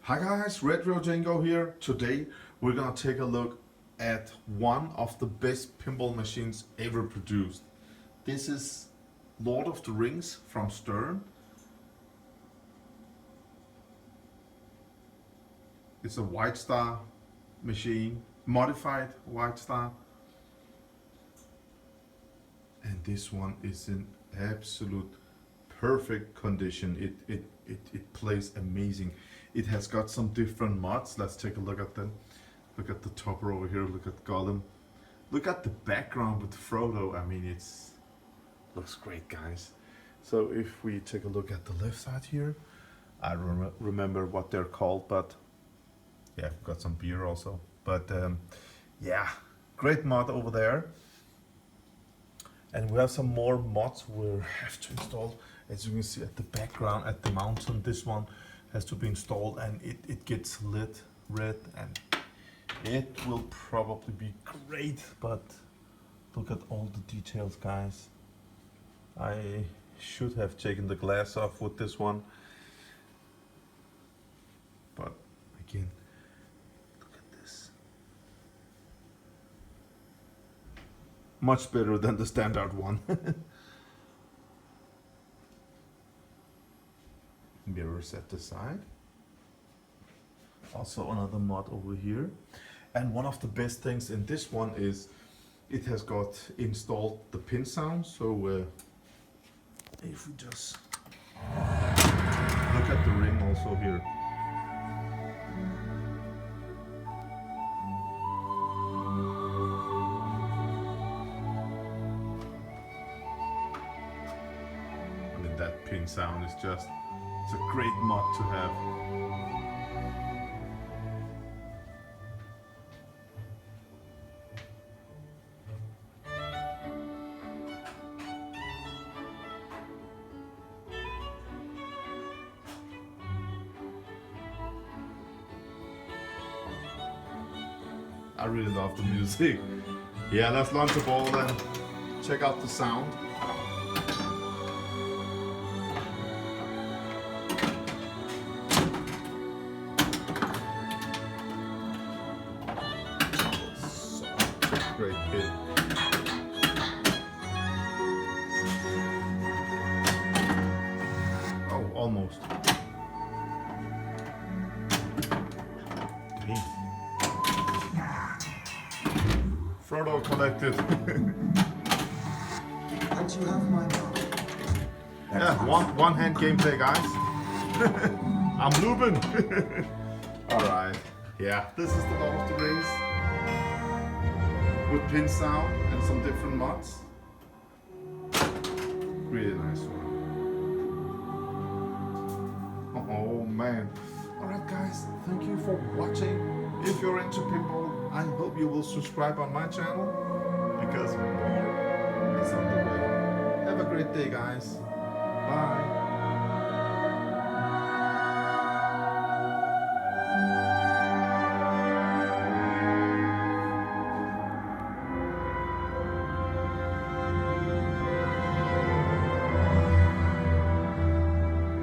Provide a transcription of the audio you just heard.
Hi guys, RETROCENGO here. Today we're gonna take a look at one of the best pinball machines ever produced. This is Lord of the Rings from Stern. It's a White Star machine, modified White Star. And this one is in absolute perfect condition. It plays amazing. It has got some different mods. Let's take a look at them. Look at the topper over here. Look at Gollum. Look at the background with Frodo. I mean, looks great, guys. So if we take a look at the left side here, I remember what they're called, but yeah, we've got some beer also. But yeah, great mod over there. And we have some more mods we have to install. As you can see at the background, at the mountain, this one has to be installed, and it gets lit red, and it will probably be great. But look at all the details, guys. I should have taken the glass off with this one, but again, look at this. Much better than the standard one. Mirrors at the side. Also another mod over here. And one of the best things in this one is it has got installed the pin sound. So if we just look at the ring also here. I mean, that pin sound is just, it's a great mod to have. I really love the music. Yeah, let's launch the ball and check out the sound. Great hit. Oh, almost. Okay. Frodo collected. And you have my mark. Yeah, one hand gameplay, guys. I'm looping. Alright. Yeah, this is the Lord of the Rings. With pin sound and some different mods. Really nice one. Oh man. Alright guys, thank you for watching. If you're into pinball, I hope you will subscribe on my channel, because more is on the way. Have a great day, guys. Bye.